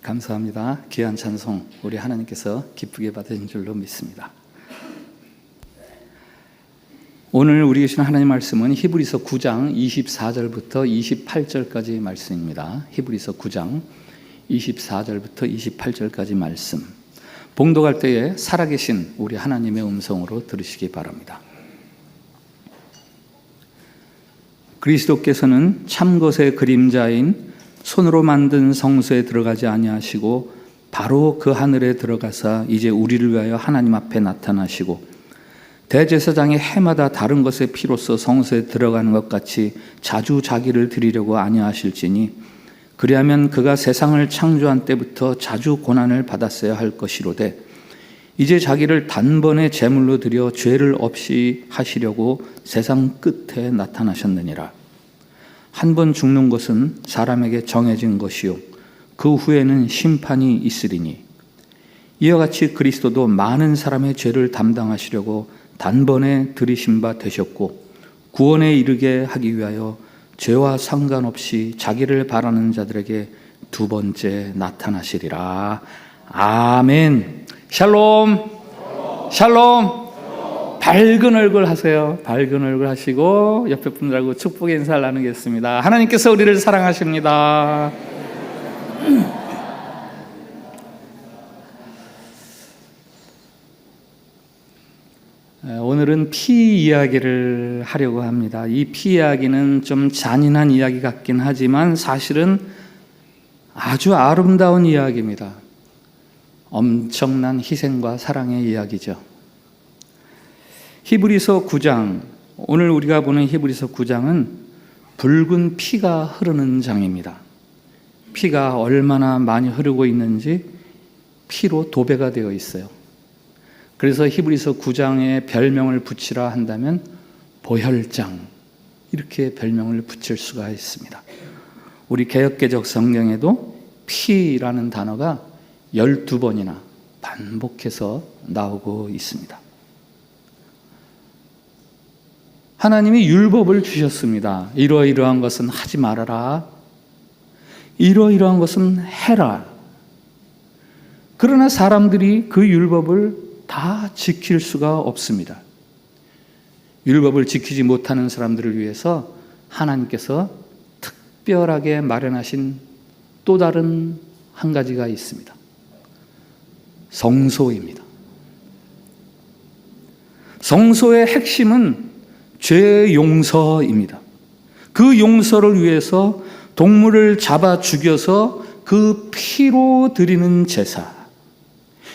감사합니다. 귀한 찬송 우리 하나님께서 기쁘게 받으신 줄로 믿습니다. 오늘 우리 주신 하나님 말씀은 히브리서 9장 24절부터 28절까지 말씀입니다. 히브리서 9장 24절부터 28절까지 말씀. 봉독할 때에 살아계신 우리 하나님의 음성으로 들으시기 바랍니다. 그리스도께서는 참것의 그림자인 손으로 만든 성소에 들어가지 아니하시고 바로 그 하늘에 들어가사 이제 우리를 위하여 하나님 앞에 나타나시고 대제사장이 해마다 다른 것의 피로써 성소에 들어가는 것 같이 자주 자기를 드리려고 아니하실지니 그리하면 그가 세상을 창조한 때부터 자주 고난을 받았어야 할 것이로되 이제 자기를 단번에 제물로 드려 죄를 없이 하시려고 세상 끝에 나타나셨느니라. 한 번 죽는 것은 사람에게 정해진 것이요 그 후에는 심판이 있으리니 이와 같이 그리스도도 많은 사람의 죄를 담당하시려고 단번에 들이신 바 되셨고 구원에 이르게 하기 위하여 죄와 상관없이 자기를 바라는 자들에게 두 번째 나타나시리라. 아멘. 샬롬. 샬롬. 밝은 얼굴 하세요. 밝은 얼굴 하시고 옆에 분들하고 축복의 인사를 나누겠습니다. 하나님께서 우리를 사랑하십니다. 오늘은 피 이야기를 하려고 합니다. 이 피 이야기는 좀 잔인한 이야기 같긴 하지만 사실은 아주 아름다운 이야기입니다. 엄청난 희생과 사랑의 이야기죠. 히브리서 9장, 오늘 우리가 보는 히브리서 9장은 붉은 피가 흐르는 장입니다. 피가 얼마나 많이 흐르고 있는지 피로 도배가 되어 있어요. 그래서 히브리서 9장에 별명을 붙이라 한다면 보혈장, 이렇게 별명을 붙일 수가 있습니다. 우리 개역개적 성경에도 피라는 단어가 12번이나 반복해서 나오고 있습니다. 하나님이 율법을 주셨습니다. 이러이러한 것은 하지 말아라. 이러이러한 것은 해라. 그러나 사람들이 그 율법을 다 지킬 수가 없습니다. 율법을 지키지 못하는 사람들을 위해서 하나님께서 특별하게 마련하신 또 다른 한 가지가 있습니다. 성소입니다. 성소의 핵심은 죄 용서입니다. 그 용서를 위해서 동물을 잡아 죽여서 그 피로 드리는 제사.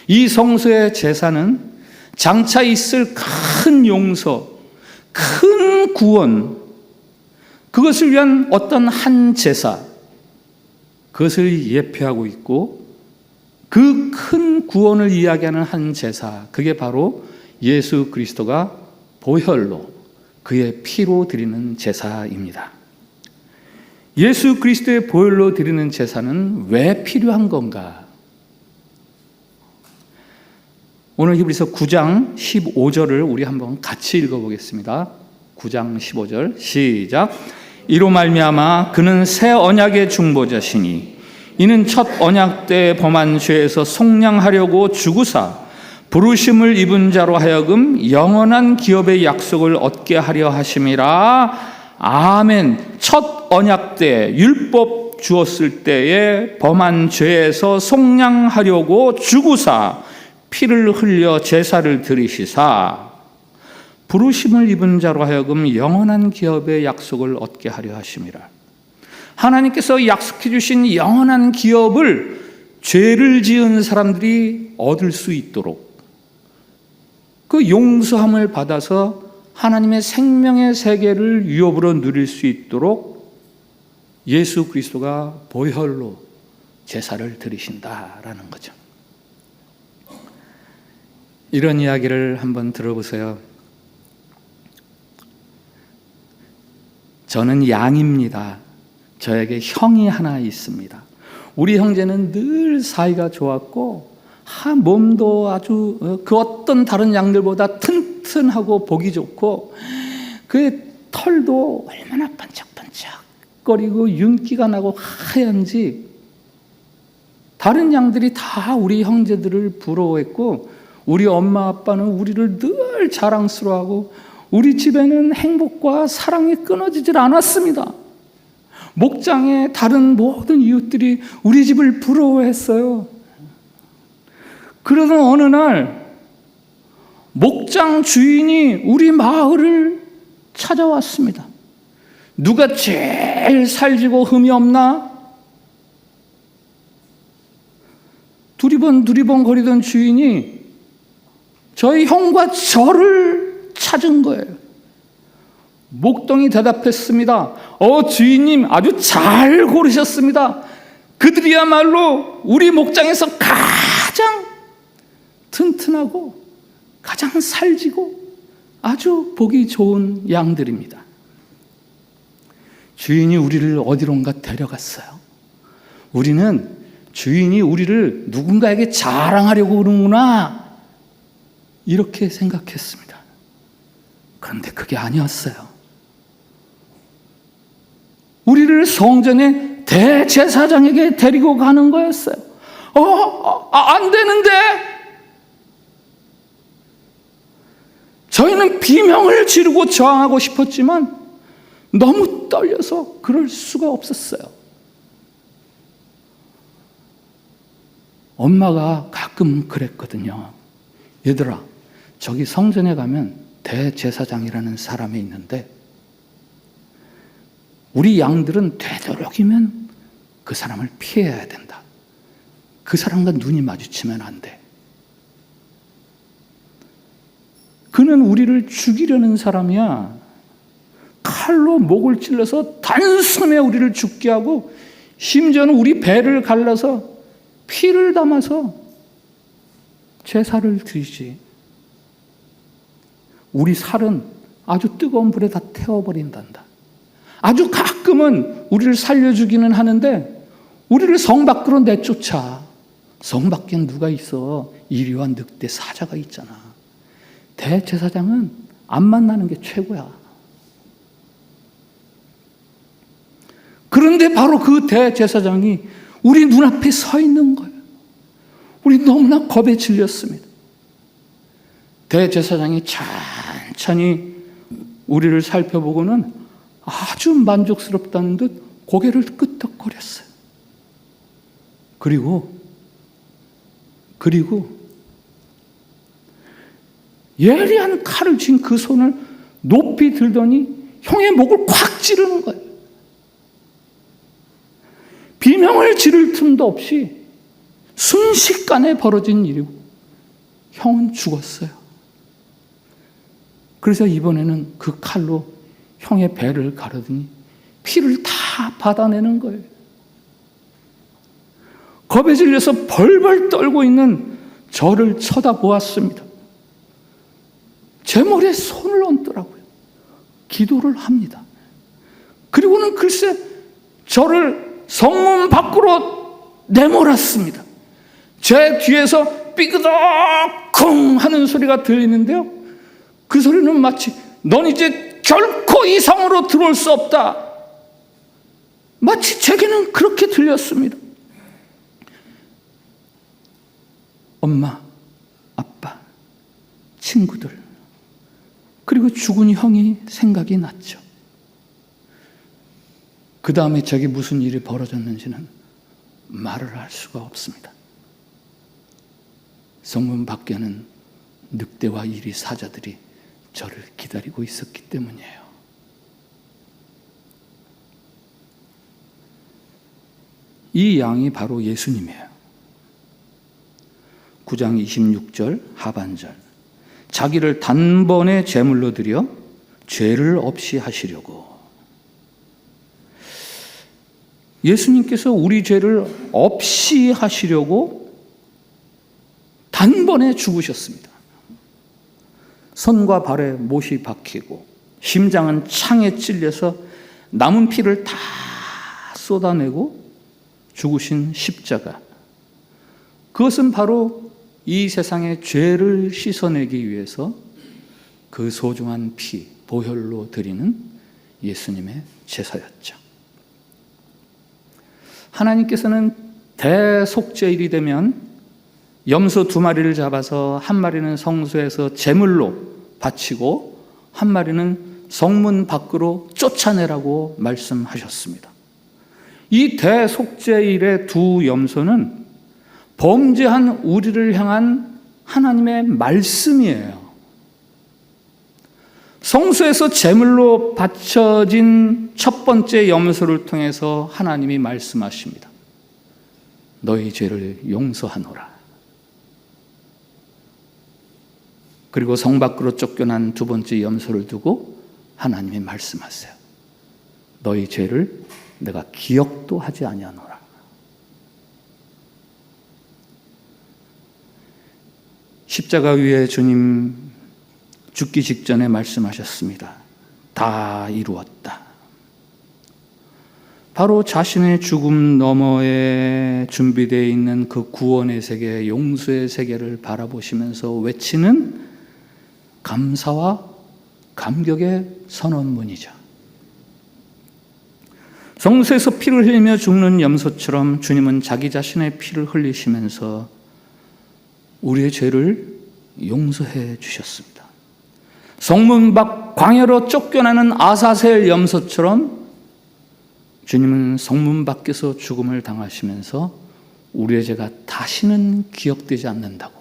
이 성소의 제사는 장차 있을 큰 용서, 큰 구원, 그것을 위한 어떤 한 제사, 그것을 예표하고 있고 그 큰 구원을 이야기하는 한 제사, 그게 바로 예수 그리스도가 보혈로 그의 피로 드리는 제사입니다. 예수 그리스도의 보혈로 드리는 제사는 왜 필요한 건가? 오늘 히브리서 9장 15절을 우리 한번 같이 읽어보겠습니다. 9장 15절 시작. 이로 말미암아 그는 새 언약의 중보자시니 이는 첫 언약 때 범한 죄에서 속량하려고 죽으사 부르심을 입은 자로 하여금 영원한 기업의 약속을 얻게 하려 하심이라. 아멘. 첫 언약 때 율법 주었을 때에 범한 죄에서 속량하려고 죽으사 피를 흘려 제사를 드리시사 부르심을 입은 자로 하여금 영원한 기업의 약속을 얻게 하려 하심이라. 하나님께서 약속해 주신 영원한 기업을 죄를 지은 사람들이 얻을 수 있도록 그 용서함을 받아서 하나님의 생명의 세계를 유업으로 누릴 수 있도록 예수 그리스도가 보혈로 제사를 드리신다라는 거죠. 이런 이야기를 한번 들어보세요. 저는 양입니다. 저에게 형이 하나 있습니다. 우리 형제는 늘 사이가 좋았고 몸도 아주 그 어떤 다른 양들보다 튼튼하고 보기 좋고 그의 털도 얼마나 반짝반짝거리고 윤기가 나고 하얀지 다른 양들이 다 우리 형제들을 부러워했고 우리 엄마 아빠는 우리를 늘 자랑스러워하고 우리 집에는 행복과 사랑이 끊어지질 않았습니다. 목장의 다른 모든 이웃들이 우리 집을 부러워했어요. 그러던 어느 날 목장 주인이 우리 마을을 찾아왔습니다. 누가 제일 살지고 흠이 없나? 두리번 거리던 주인이 저희 형과 저를 찾은 거예요. 목동이 대답했습니다. 주인님 아주 잘 고르셨습니다. 그들이야말로 우리 목장에서 가장 튼튼하고 가장 살지고 아주 보기 좋은 양들입니다. 주인이 우리를 어디론가 데려갔어요. 우리는 주인이 우리를 누군가에게 자랑하려고 그러는구나 이렇게 생각했습니다. 그런데 그게 아니었어요. 우리를 성전의 대제사장에게 데리고 가는 거였어요. 안 되는데. 저희는 비명을 지르고 저항하고 싶었지만 너무 떨려서 그럴 수가 없었어요. 엄마가 가끔 그랬거든요. 얘들아, 저기 성전에 가면 대제사장이라는 사람이 있는데 우리 양들은 되도록이면 그 사람을 피해야 된다. 그 사람과 눈이 마주치면 안 돼. 그는 우리를 죽이려는 사람이야. 칼로 목을 찔러서 단숨에 우리를 죽게 하고 심지어는 우리 배를 갈라서 피를 담아서 제사를 드리지. 우리 살은 아주 뜨거운 불에 다 태워버린단다. 아주 가끔은 우리를 살려주기는 하는데 우리를 성 밖으로 내쫓아. 성 밖엔 누가 있어? 이리와 늑대 사자가 있잖아. 대제사장은 안 만나는 게 최고야. 그런데 바로 그 대제사장이 우리 눈앞에 서 있는 거예요. 우리 너무나 겁에 질렸습니다. 대제사장이 천천히 우리를 살펴보고는 아주 만족스럽다는 듯 고개를 끄덕거렸어요. 그리고 예리한 칼을 쥔 그 손을 높이 들더니 형의 목을 콱 찌르는 거예요. 비명을 지를 틈도 없이 순식간에 벌어진 일이고 형은 죽었어요. 그래서 이번에는 그 칼로 형의 배를 가르더니 피를 다 받아내는 거예요. 겁에 질려서 벌벌 떨고 있는 저를 쳐다보았습니다. 제 머리에 손을 얹더라고요. 기도를 합니다. 그리고는 글쎄 저를 성문 밖으로 내몰았습니다. 제 뒤에서 삐그덕쿵 하는 소리가 들리는데요. 그 소리는 마치 넌 이제 결코 이 성으로 들어올 수 없다. 마치 제게는 그렇게 들렸습니다. 엄마, 아빠, 친구들, 그리고 죽은 형이 생각이 났죠. 그 다음에 저게 무슨 일이 벌어졌는지는 말을 할 수가 없습니다. 성문 밖에는 늑대와 이리 사자들이 저를 기다리고 있었기 때문이에요. 이 양이 바로 예수님이에요. 9장 26절 하반절. 자기를 단번에 제물로 드려 죄를 없이 하시려고. 예수님께서 우리 죄를 없이 하시려고 단번에 죽으셨습니다. 손과 발에 못이 박히고 심장은 창에 찔려서 남은 피를 다 쏟아내고 죽으신 십자가. 그것은 바로 이 세상의 죄를 씻어내기 위해서 그 소중한 피, 보혈로 드리는 예수님의 제사였죠. 하나님께서는 대속죄일이 되면 염소 2마리를 잡아서 한 마리는 성소에서 제물로 바치고 한 마리는 성문 밖으로 쫓아내라고 말씀하셨습니다. 이 대속죄일의 2 염소는 범죄한 우리를 향한 하나님의 말씀이에요. 성소에서 제물로 바쳐진 첫 번째 염소를 통해서 하나님이 말씀하십니다. 너희 죄를 용서하노라. 그리고 성 밖으로 쫓겨난 2번째 염소를 두고 하나님이 말씀하세요. 너희 죄를 내가 기억도 하지 아니하노라. 십자가 위에 주님 죽기 직전에 말씀하셨습니다. 다 이루었다. 바로 자신의 죽음 너머에 준비되어 있는 그 구원의 세계, 용서의 세계를 바라보시면서 외치는 감사와 감격의 선언문이죠. 성소에서 피를 흘리며 죽는 염소처럼 주님은 자기 자신의 피를 흘리시면서 우리의 죄를 용서해 주셨습니다. 성문 밖 광야로 쫓겨나는 아사셀 염소처럼 주님은 성문 밖에서 죽음을 당하시면서 우리의 죄가 다시는 기억되지 않는다고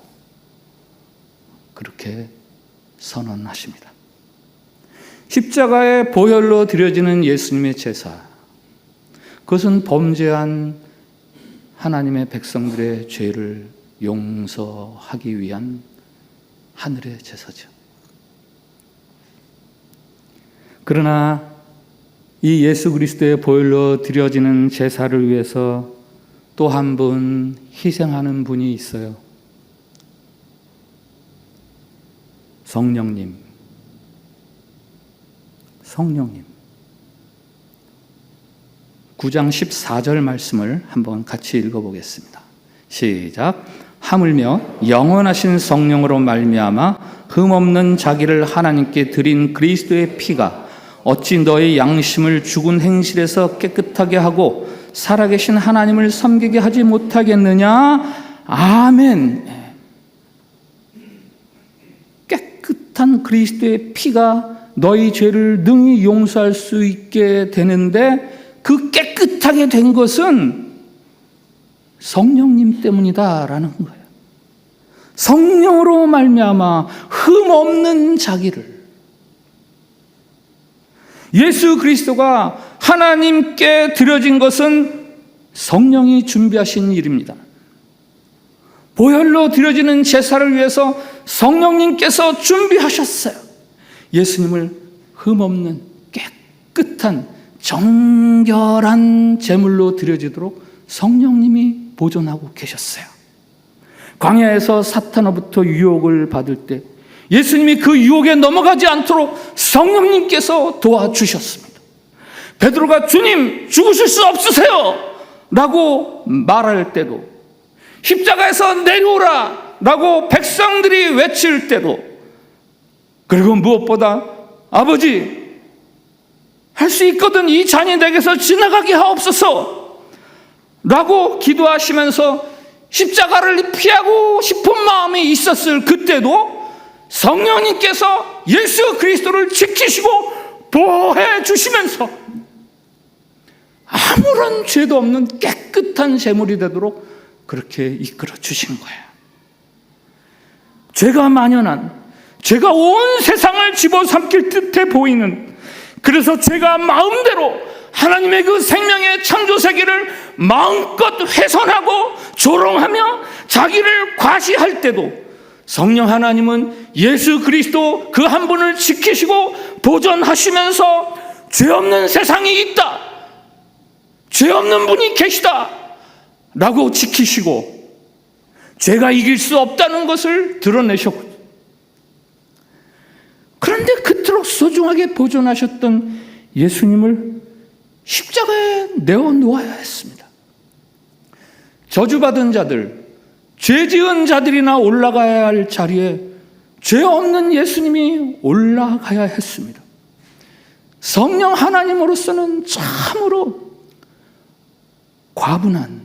그렇게 선언하십니다. 십자가의 보혈로 드려지는 예수님의 제사, 그것은 범죄한 하나님의 백성들의 죄를 용서하기 위한 하늘의 제사죠. 그러나 이 예수 그리스도의 보혈로 드려지는 제사를 위해서 또 한 분 희생하는 분이 있어요. 성령님. 9장 14절 말씀을 한번 같이 읽어보겠습니다. 시작. 하물며 영원하신 성령으로 말미암아 흠없는 자기를 하나님께 드린 그리스도의 피가 어찌 너의 양심을 죽은 행실에서 깨끗하게 하고 살아계신 하나님을 섬기게 하지 못하겠느냐? 아멘. 깨끗한 그리스도의 피가 너희 죄를 능히 용서할 수 있게 되는데 그 깨끗하게 된 것은 성령님 때문이다라는 거예요. 성령으로 말미암아 흠없는 자기를, 예수 그리스도가 하나님께 드려진 것은 성령이 준비하신 일입니다. 보혈로 드려지는 제사를 위해서 성령님께서 준비하셨어요. 예수님을 흠없는 깨끗한 정결한 제물로 드려지도록 성령님이 보존하고 계셨어요. 광야에서 사탄으로부터 유혹을 받을 때 예수님이 그 유혹에 넘어가지 않도록 성령님께서 도와주셨습니다. 베드로가 주님 죽으실 수 없으세요 라고 말할 때도, 십자가에서 내려오라 라고 백성들이 외칠 때도, 그리고 무엇보다 아버지 할 수 있거든 이 잔이 내게서 지나가게 하옵소서 라고 기도하시면서 십자가를 피하고 싶은 마음이 있었을 그때도 성령님께서 예수 그리스도를 지키시고 보호해 주시면서 아무런 죄도 없는 깨끗한 제물이 되도록 그렇게 이끌어 주신 거예요. 죄가 만연한, 죄가 온 세상을 집어삼킬 듯해 보이는, 그래서 죄가 마음대로 하나님의 그 생명의 창조 세계를 마음껏 훼손하고 조롱하며 자기를 과시할 때도 성령 하나님은 예수 그리스도 그 한 분을 지키시고 보존하시면서 죄 없는 세상이 있다, 죄 없는 분이 계시다 라고 지키시고 죄가 이길 수 없다는 것을 드러내셨고, 그런데 그토록 소중하게 보존하셨던 예수님을 십자가에 내어놓아야 했습니다. 저주받은 자들, 죄 지은 자들이나 올라가야 할 자리에 죄 없는 예수님이 올라가야 했습니다. 성령 하나님으로서는 참으로 과분한,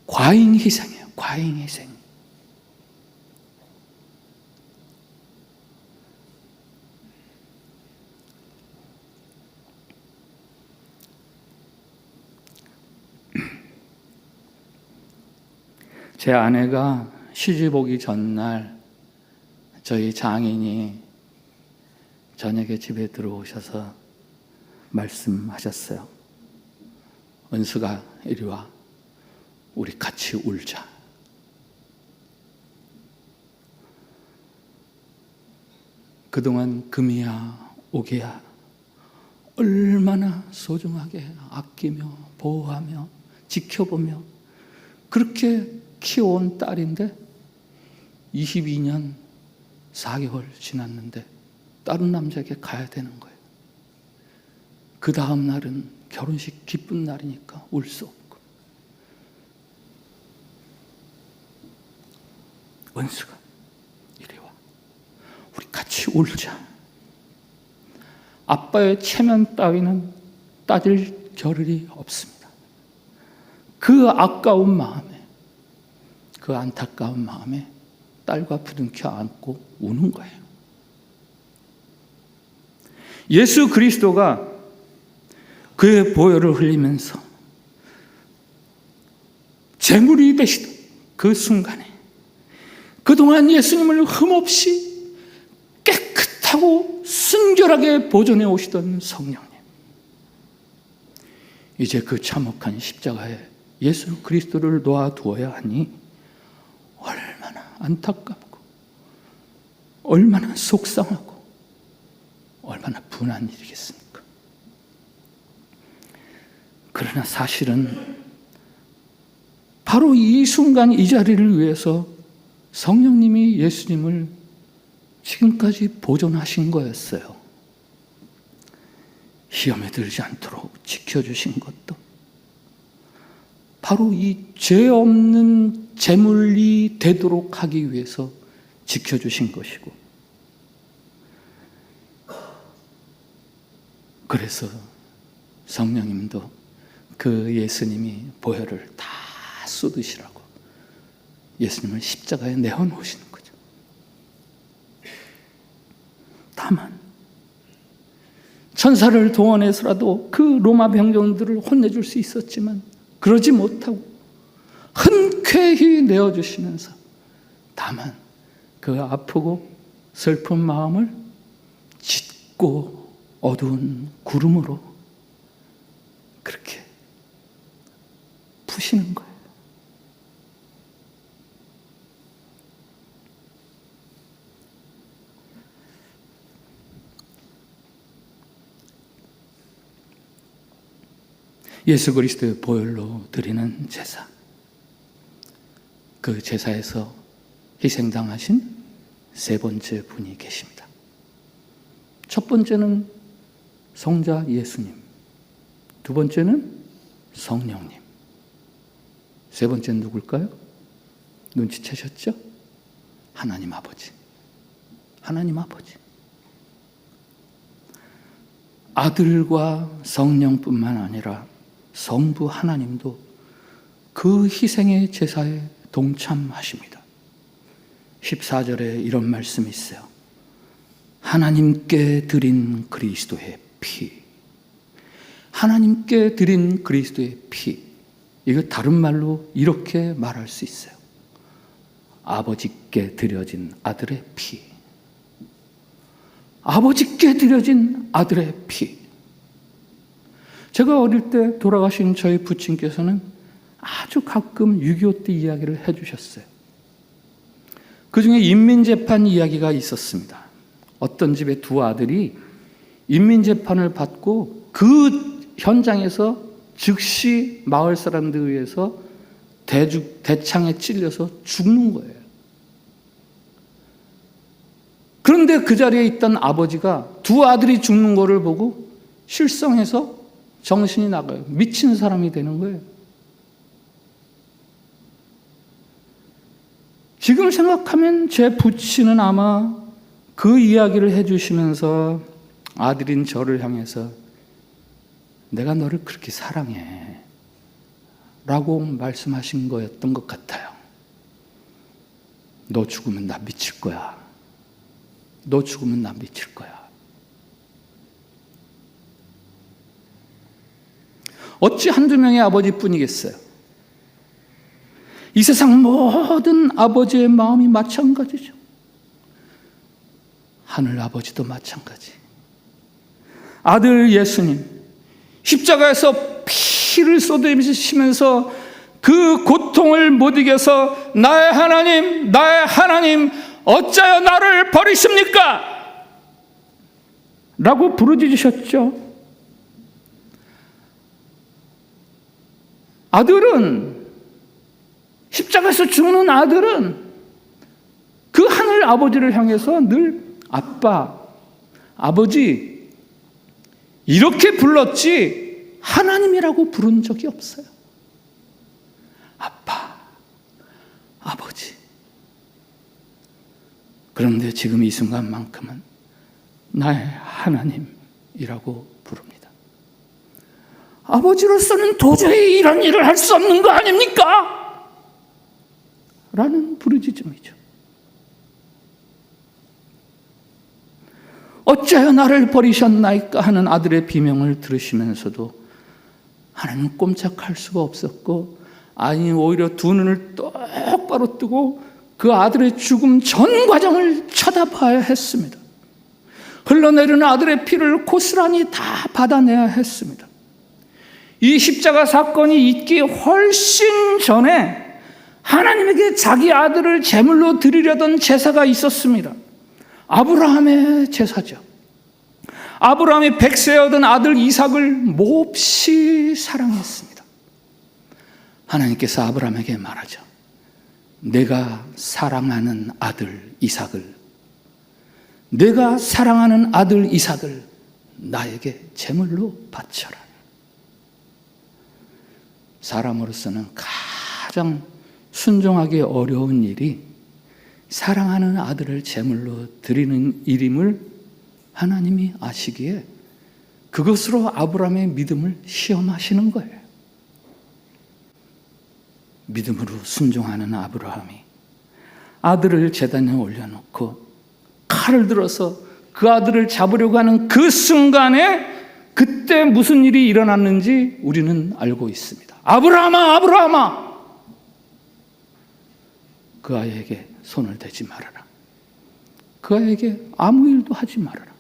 과잉 희생이에요. 과잉 희생. 제 아내가 시집 오기 전날 저희 장인이 저녁에 집에 들어오셔서 말씀하셨어요. 은수가 이리 와. 우리 같이 울자. 그동안 금이야 오기야 얼마나 소중하게 아끼며 보호하며 지켜보며 그렇게 키워온 딸인데 22년 4개월 지났는데 다른 남자에게 가야 되는 거예요. 그 다음 날은 결혼식 기쁜 날이니까 울 수 없고. 은수가 이리 와. 우리 같이 울자. 아빠의 체면 따위는 따질 겨를이 없습니다. 그 아까운 마음에, 그 안타까운 마음에 딸과 부둥켜 안고 우는 거예요. 예수 그리스도가 그의 보혈을 흘리면서 제물이 되시던 그 순간에 그동안 예수님을 흠없이 깨끗하고 순결하게 보존해 오시던 성령님, 이제 그 참혹한 십자가에 예수 그리스도를 놓아두어야 하니 얼마나 안타깝고 얼마나 속상하고 얼마나 분한 일이겠습니까? 그러나 사실은 바로 이 순간 이 자리를 위해서 성령님이 예수님을 지금까지 보존하신 거였어요. 시험에 들지 않도록 지켜주신 것도 바로 이 죄 없는 제물이 되도록 하기 위해서 지켜주신 것이고, 그래서 성령님도 그 예수님이 보혈을 다 쏟으시라고 예수님을 십자가에 내어놓으시는 거죠. 다만 천사를 동원해서라도 그 로마 병정들을 혼내줄 수 있었지만 그러지 못하고 흔쾌히 내어주시면서 다만 그 아프고 슬픈 마음을 짙고 어두운 구름으로 그렇게 푸시는 거예요. 예수 그리스도의 보혈로 드리는 제사, 그 제사에서 희생당하신 세 번째 분이 계십니다. 첫 번째는 성자 예수님, 두 번째는 성령님, 세 번째는 누굴까요? 눈치채셨죠? 하나님 아버지. 하나님 아버지. 아들과 성령뿐만 아니라 성부 하나님도 그 희생의 제사에 동참하십니다. 14절에 이런 말씀이 있어요. 하나님께 드린 그리스도의 피. 하나님께 드린 그리스도의 피. 이거 다른 말로 이렇게 말할 수 있어요. 아버지께 드려진 아들의 피. 아버지께 드려진 아들의 피. 제가 어릴 때 돌아가신 저희 부친께서는 아주 가끔 6.25 때 이야기를 해주셨어요. 그 중에 인민재판 이야기가 있었습니다. 어떤 집의 두 아들이 인민재판을 받고 그 현장에서 즉시 마을 사람들에 의해서 대창에 찔려서 죽는 거예요. 그런데 그 자리에 있던 아버지가 두 아들이 죽는 거를 보고 실성해서 정신이 나가요. 미친 사람이 되는 거예요. 지금 생각하면 제 부친은 아마 그 이야기를 해주시면서 아들인 저를 향해서 내가 너를 그렇게 사랑해. 라고 말씀하신 거였던 것 같아요. 너 죽으면 나 미칠 거야. 너 죽으면 나 미칠 거야. 어찌 한두 명의 아버지뿐이겠어요? 이 세상 모든 아버지의 마음이 마찬가지죠. 하늘 아버지도 마찬가지. 아들 예수님, 십자가에서 피를 쏟으시면서 그 고통을 못 이겨서 나의 하나님, 어찌하여 나를 버리십니까? 라고 부르짖으셨죠. 아들은, 십자가에서 죽는 아들은 그 하늘 아버지를 향해서 늘 아빠, 아버지 이렇게 불렀지 하나님이라고 부른 적이 없어요. 아빠, 아버지. 그런데 지금 이 순간만큼은 나의 하나님이라고 부릅니다. 아버지로서는 도저히 이런 일을 할 수 없는 거 아닙니까? 라는 부르짖음이죠. 어찌하여 나를 버리셨나이까 하는 아들의 비명을 들으시면서도 하나님은 꼼짝할 수가 없었고, 아니 오히려 두 눈을 똑바로 뜨고 그 아들의 죽음 전 과정을 쳐다봐야 했습니다. 흘러내리는 아들의 피를 고스란히 다 받아내야 했습니다. 이 십자가 사건이 있기 훨씬 전에 하나님에게 자기 아들을 제물로 드리려던 제사가 있었습니다. 아브라함의 제사죠. 아브라함이 100세에 얻은 아들 이삭을 몹시 사랑했습니다. 하나님께서 아브라함에게 말하죠. 내가 사랑하는 아들 이삭을, 내가 사랑하는 아들 이삭을 나에게 제물로 바쳐라. 사람으로서는 가장 순종하기 어려운 일이 사랑하는 아들을 제물로 드리는 일임을 하나님이 아시기에 그것으로 아브라함의 믿음을 시험하시는 거예요. 믿음으로 순종하는 아브라함이 아들을 제단에 올려놓고 칼을 들어서 그 아들을 잡으려고 하는 그 순간에 그때 무슨 일이 일어났는지 우리는 알고 있습니다. 아브라함아, 아브라함아! 그 아이에게 손을 대지 말아라. 그 아이에게 아무 일도 하지 말아라.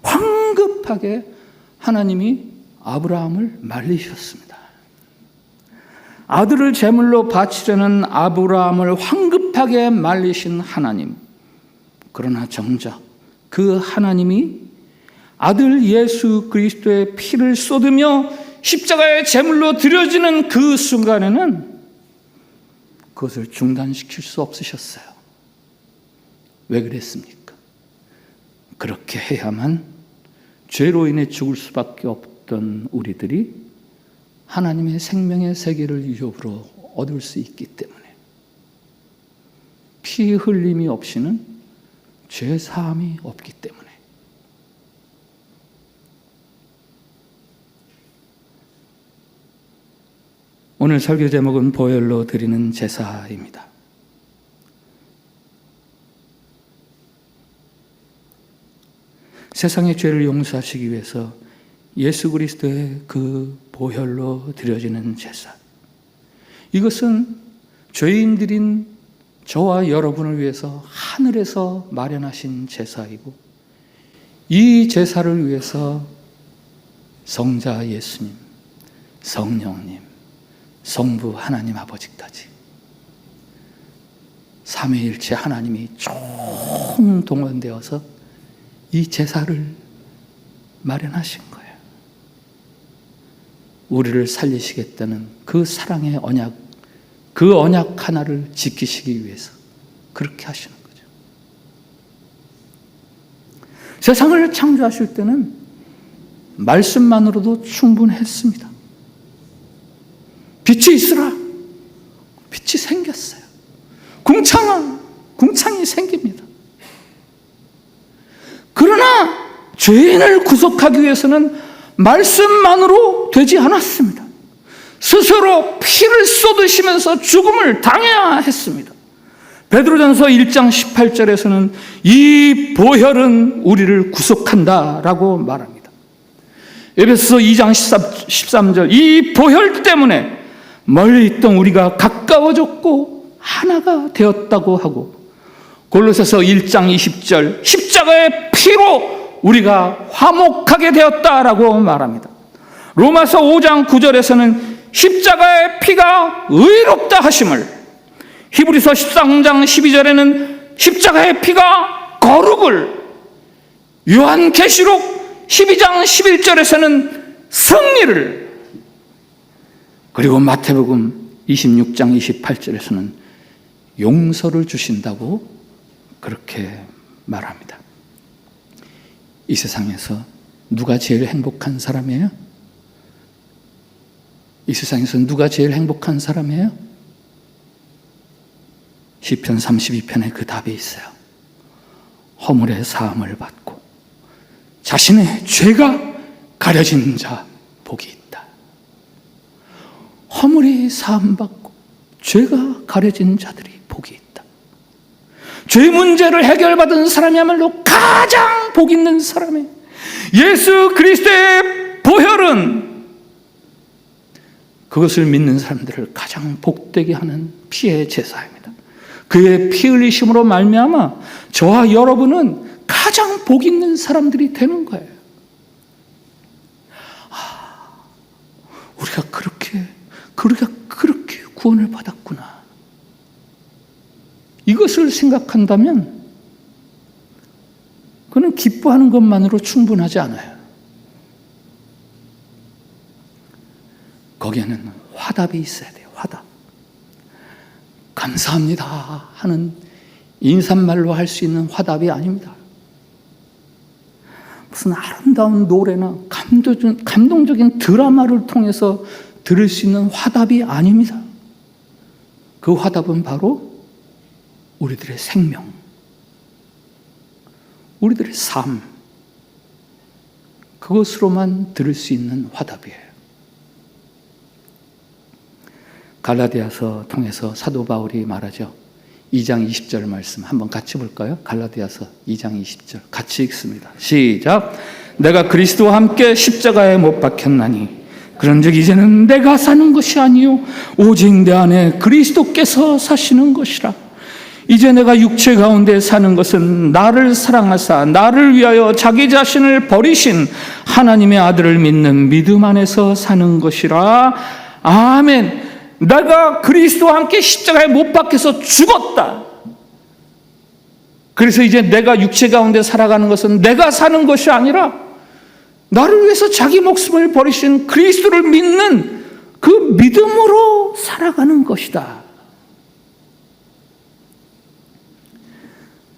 황급하게 하나님이 아브라함을 말리셨습니다. 아들을 제물로 바치려는 아브라함을 황급하게 말리신 하나님. 그러나 정작 그 하나님이 아들 예수 그리스도의 피를 쏟으며 십자가의 제물로 드려지는 그 순간에는 그것을 중단시킬 수 없으셨어요. 왜 그랬습니까? 그렇게 해야만 죄로 인해 죽을 수밖에 없던 우리들이 하나님의 생명의 세계를 유업으로 얻을 수 있기 때문에, 피 흘림이 없이는 죄 사함이 없기 때문에. 오늘 설교 제목은 보혈로 드리는 제사입니다. 세상의 죄를 용서하시기 위해서 예수 그리스도의 그 보혈로 드려지는 제사. 이것은 죄인들인 저와 여러분을 위해서 하늘에서 마련하신 제사이고, 이 제사를 위해서 성자 예수님, 성령님, 성부 하나님 아버지까지 삼위일체 하나님이 총동원되어서 이 제사를 마련하신 거예요. 우리를 살리시겠다는 그 사랑의 언약, 그 언약 하나를 지키시기 위해서 그렇게 하시는 거죠. 세상을 창조하실 때는 말씀만으로도 충분했습니다. 빛이 있으라. 빛이 생겼어요. 궁창이 생깁니다. 그러나 죄인을 구속하기 위해서는 말씀만으로 되지 않았습니다. 스스로 피를 쏟으시면서 죽음을 당해야 했습니다. 베드로전서 1장 18절에서는 이 보혈은 우리를 구속한다라고 말합니다. 에베소서 2장 13절 이 보혈 때문에 멀리 있던 우리가 가까워졌고 하나가 되었다고 하고, 골로새서 1장 20절 십자가의 피로 우리가 화목하게 되었다라고 말합니다. 로마서 5장 9절에서는 십자가의 피가 의롭다 하심을, 히브리서 13장 12절에는 십자가의 피가 거룩을, 요한계시록 12장 11절에서는 승리를, 그리고 마태복음 26장 28절에서는 용서를 주신다고 그렇게 말합니다. 이 세상에서 누가 제일 행복한 사람이에요? 이 세상에서 누가 제일 행복한 사람이에요? 시편 32편에 그 답이 있어요. 허물의 사함을 받고 자신의 죄가 가려진 자 복이 있다. 허물이 사함받고 죄가 가려진 자들이 복이 있다. 죄 문제를 해결받은 사람이야말로 가장 복 있는 사람이에요. 예수 그리스도의 보혈은 그것을 믿는 사람들을 가장 복되게 하는 피의 제사입니다. 그의 피 흘리심으로 말미암아 저와 여러분은 가장 복 있는 사람들이 되는 거예요. 우리가 그렇게 구원을 받았구나. 이것을 생각한다면 그는 기뻐하는 것만으로 충분하지 않아요. 거기에는 화답이 있어야 돼요. 화답. 감사합니다 하는 인사말로 할 수 있는 화답이 아닙니다. 무슨 아름다운 노래나 감동적인 드라마를 통해서 들을 수 있는 화답이 아닙니다. 그 화답은 바로 우리들의 생명, 우리들의 삶, 그것으로만 들을 수 있는 화답이에요. 갈라디아서 통해서 사도 바울이 말하죠. 2장 20절 말씀 한번 같이 볼까요? 갈라디아서 2장 20절 같이 읽습니다. 시작. 내가 그리스도와 함께 십자가에 못 박혔나니 그런즉 이제는 내가 사는 것이 아니요 오직 내 안에 그리스도께서 사시는 것이라. 이제 내가 육체 가운데 사는 것은 나를 사랑하사 나를 위하여 자기 자신을 버리신 하나님의 아들을 믿는 믿음 안에서 사는 것이라. 아멘. 내가 그리스도와 함께 십자가에 못 박혀서 죽었다. 그래서 이제 내가 육체 가운데 살아가는 것은 내가 사는 것이 아니라 나를 위해서 자기 목숨을 버리신 그리스도를 믿는 그 믿음으로 살아가는 것이다.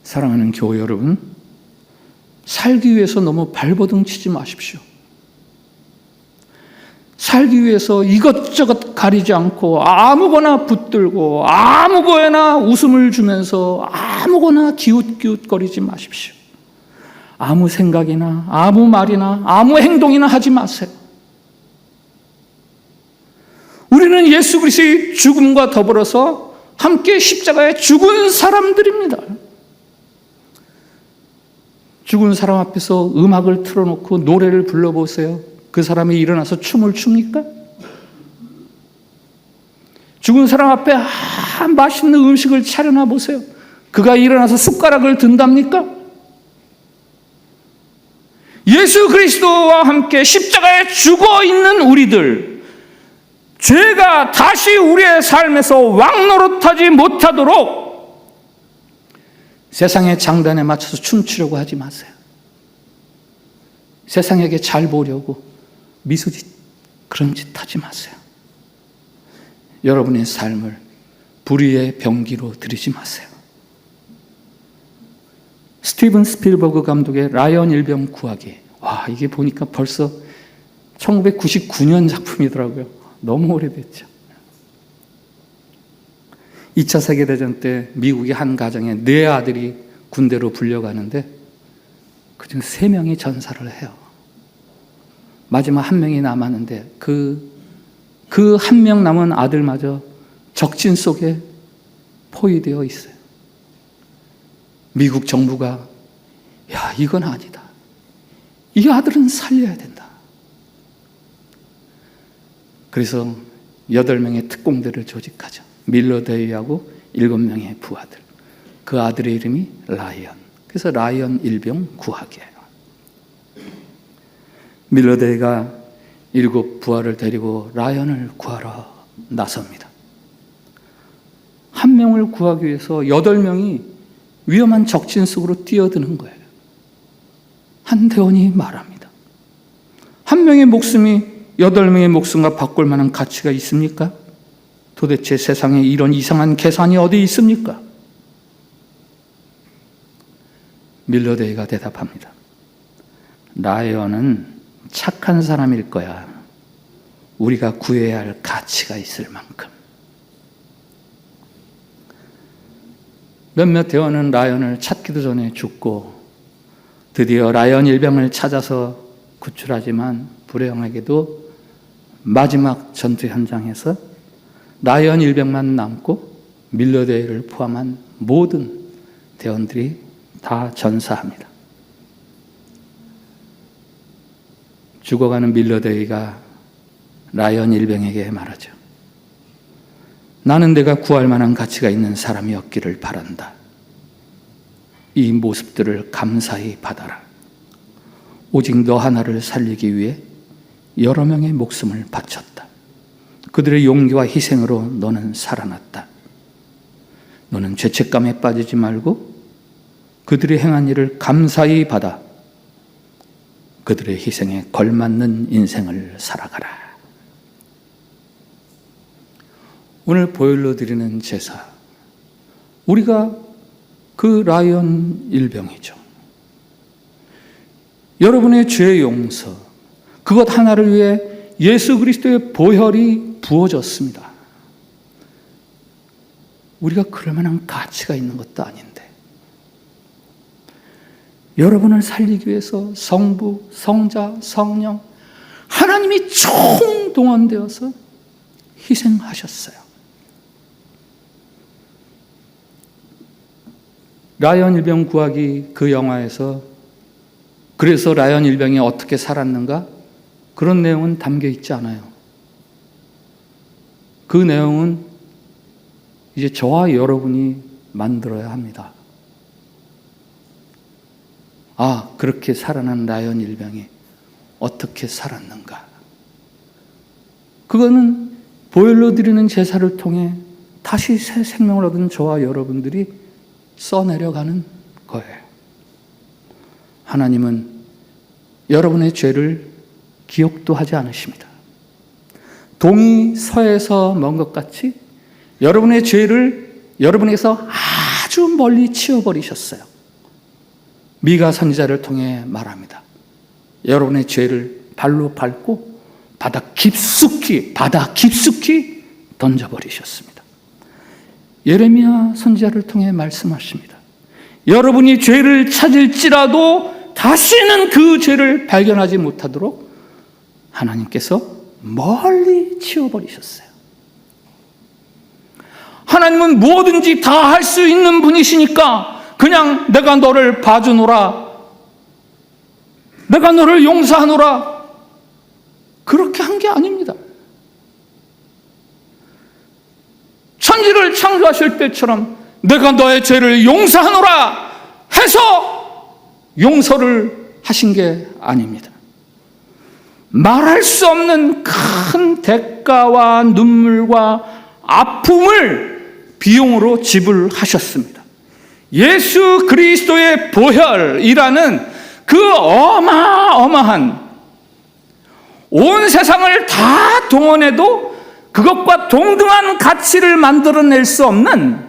사랑하는 교회 여러분, 살기 위해서 너무 발버둥 치지 마십시오. 살기 위해서 이것저것 가리지 않고 아무거나 붙들고 아무거나 웃음을 주면서 아무거나 기웃기웃거리지 마십시오. 아무 생각이나 아무 말이나 아무 행동이나 하지 마세요. 우리는 예수 그리스도의 죽음과 더불어서 함께 십자가에 죽은 사람들입니다. 죽은 사람 앞에서 음악을 틀어놓고 노래를 불러보세요. 그 사람이 일어나서 춤을 춥니까? 죽은 사람 앞에 맛있는 음식을 차려놔 보세요. 그가 일어나서 숟가락을 든답니까? 예수 그리스도와 함께 십자가에 죽어 있는 우리들, 죄가 다시 우리의 삶에서 왕노릇하지 못하도록 세상의 장단에 맞춰서 춤추려고 하지 마세요. 세상에게 잘 보려고 미소짓 그런 짓 하지 마세요. 여러분의 삶을 불의의 병기로 들이지 마세요. 스티븐 스필버그 감독의 라이언 일병 구하기. 와, 이게 보니까 벌써 1999년 작품이더라고요. 너무 오래됐죠. 2차 세계대전 때 미국의 한 가정에 4아들이 군대로 불려가는데 그중 3명이 전사를 해요. 마지막 1명이 남았는데 그 그 한 명 남은 아들마저 적진 속에 포위되어 있어요. 미국 정부가 야, 이건 아니다. 이 아들은 살려야 된다. 그래서 8명의 특공대를 조직하죠. 밀러 데이하고 7명의 부하들. 그 아들의 이름이 라이언. 그래서 라이언 일병 구하기예요. 밀러 데이가 7 부하를 데리고 라이언을 구하러 나섭니다. 한 명을 구하기 위해서 8명이 위험한 적진 속으로 뛰어드는 거예요. 한 대원이 말합니다. 한 명의 목숨이 8명의 목숨과 바꿀 만한 가치가 있습니까? 도대체 세상에 이런 이상한 계산이 어디 있습니까? 밀러 데이가 대답합니다. 라이언은 착한 사람일 거야. 우리가 구해야 할 가치가 있을 만큼. 몇몇 대원은 라이언을 찾기도 전에 죽고 드디어 라이언 일병을 찾아서 구출하지만 불행하게도 마지막 전투 현장에서 라이언 일병만 남고 밀러 데이를 포함한 모든 대원들이 다 전사합니다. 죽어가는 밀러 데이가 라이언 일병에게 말하죠. 나는 내가 구할 만한 가치가 있는 사람이었기를 바란다. 이 모습들을 감사히 받아라. 오직 너 하나를 살리기 위해 여러 명의 목숨을 바쳤다. 그들의 용기와 희생으로 너는 살아났다. 너는 죄책감에 빠지지 말고 그들이 행한 일을 감사히 받아 그들의 희생에 걸맞는 인생을 살아가라. 오늘 보혈로 드리는 제사, 우리가 그 라이언 일병이죠. 여러분의 죄 용서, 그것 하나를 위해 예수 그리스도의 보혈이 부어졌습니다. 우리가 그럴 만한 가치가 있는 것도 아닌데, 여러분을 살리기 위해서 성부, 성자, 성령, 하나님이 총동원되어서 희생하셨어요. 라이언 일병 구하기 그 영화에서 그래서 라이언 일병이 어떻게 살았는가? 그런 내용은 담겨 있지 않아요. 그 내용은 이제 저와 여러분이 만들어야 합니다. 아, 그렇게 살아난 라이언 일병이 어떻게 살았는가? 그거는 보혈로 드리는 제사를 통해 다시 새 생명을 얻은 저와 여러분들이 써내려가는 거예요. 하나님은 여러분의 죄를 기억도 하지 않으십니다. 동이 서에서 먼 것 같이 여러분의 죄를 여러분에게서 아주 멀리 치워버리셨어요. 미가 선지자를 통해 말합니다. 여러분의 죄를 발로 밟고 바다 깊숙이 던져버리셨습니다. 예레미야 선지자를 통해 말씀하십니다. 여러분이 죄를 찾을지라도 다시는 그 죄를 발견하지 못하도록 하나님께서 멀리 치워버리셨어요. 하나님은 뭐든지 다 할 수 있는 분이시니까 그냥 내가 너를 봐주노라, 내가 너를 용서하노라, 그렇게 한 게 아닙니다. 천지를 창조하실 때처럼 내가 너의 죄를 용서하노라 해서 용서를 하신 게 아닙니다. 말할 수 없는 큰 대가와 눈물과 아픔을 비용으로 지불하셨습니다. 예수 그리스도의 보혈이라는 그 어마어마한, 온 세상을 다 동원해도 그것과 동등한 가치를 만들어낼 수 없는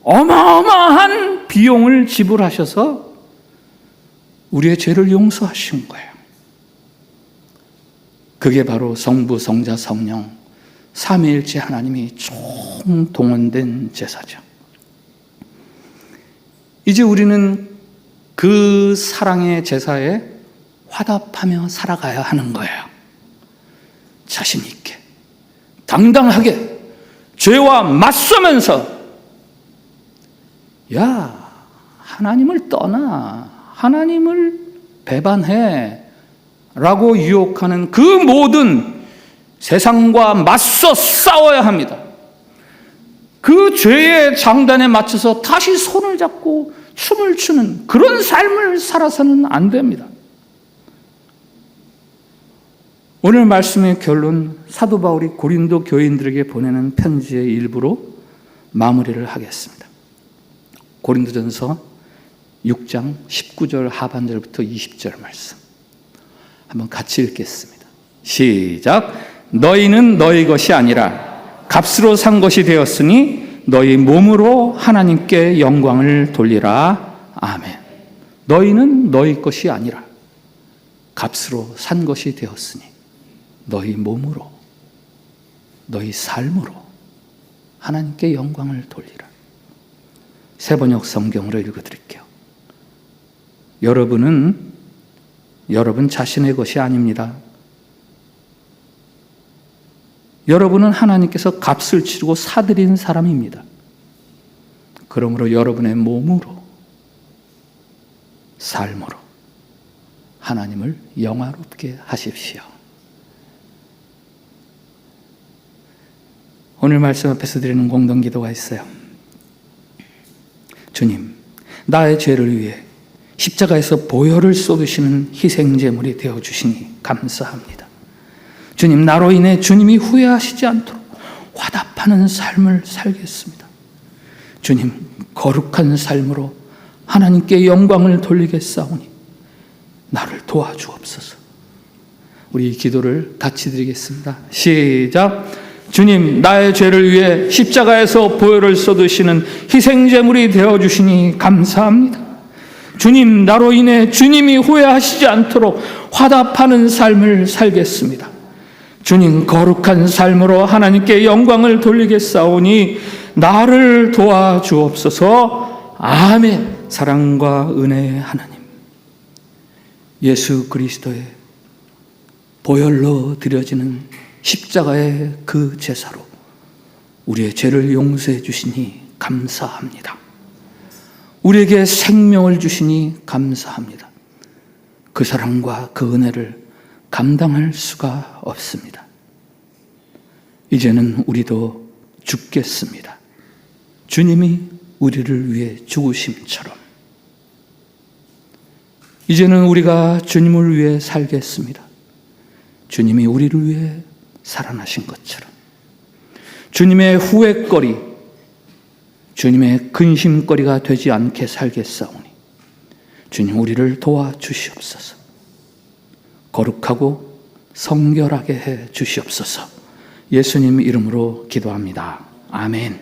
어마어마한 비용을 지불하셔서 우리의 죄를 용서하신 거예요. 그게 바로 성부, 성자, 성령, 삼위일체 하나님이 총동원된 제사죠. 이제 우리는 그 사랑의 제사에 화답하며 살아가야 하는 거예요. 자신 있게, 당당하게 죄와 맞서면서 야, 하나님을 떠나, 하나님을 배반해 라고 유혹하는 그 모든 세상과 맞서 싸워야 합니다. 그 죄의 장단에 맞춰서 다시 손을 잡고 춤을 추는 그런 삶을 살아서는 안 됩니다. 오늘 말씀의 결론, 사도 바울이 고린도 교인들에게 보내는 편지의 일부로 마무리를 하겠습니다. 고린도전서 6장 19절 하반절부터 20절 말씀 한번 같이 읽겠습니다. 시작. 너희는 너희 것이 아니라 값으로 산 것이 되었으니 너희 몸으로 하나님께 영광을 돌리라. 아멘. 너희는 너희 것이 아니라 값으로 산 것이 되었으니 너희 몸으로, 너희 삶으로 하나님께 영광을 돌리라. 세번역 성경으로 읽어드릴게요. 여러분은 여러분 자신의 것이 아닙니다. 여러분은 하나님께서 값을 치르고 사들인 사람입니다. 그러므로 여러분의 몸으로, 삶으로 하나님을 영화롭게 하십시오. 오늘 말씀 앞에서 드리는 공동기도가 있어요. 주님, 나의 죄를 위해 십자가에서 보혈을 쏟으시는 희생제물이 되어주시니 감사합니다. 주님, 나로 인해 주님이 후회하시지 않도록 화답하는 삶을 살겠습니다. 주님, 거룩한 삶으로 하나님께 영광을 돌리겠사오니 나를 도와주옵소서. 우리 이 기도를 같이 드리겠습니다. 시작. 주님, 나의 죄를 위해 십자가에서 보혈을 쏟으시는 희생제물이 되어주시니 감사합니다. 주님, 나로 인해 주님이 후회하시지 않도록 화답하는 삶을 살겠습니다. 주님, 거룩한 삶으로 하나님께 영광을 돌리겠사오니 나를 도와주옵소서. 아멘. 사랑과 은혜의 하나님, 예수 그리스도의 보혈로 드려지는 십자가의 그 제사로 우리의 죄를 용서해 주시니 감사합니다. 우리에게 생명을 주시니 감사합니다. 그 사랑과 그 은혜를 감당할 수가 없습니다. 이제는 우리도 죽겠습니다. 주님이 우리를 위해 죽으심처럼 이제는 우리가 주님을 위해 살겠습니다. 주님이 우리를 위해 살아나신 것처럼 주님의 후회거리, 주님의 근심거리가 되지 않게 살겠사오니 주님, 우리를 도와주시옵소서. 거룩하고 성결하게 해 주시옵소서. 예수님 이름으로 기도합니다. 아멘.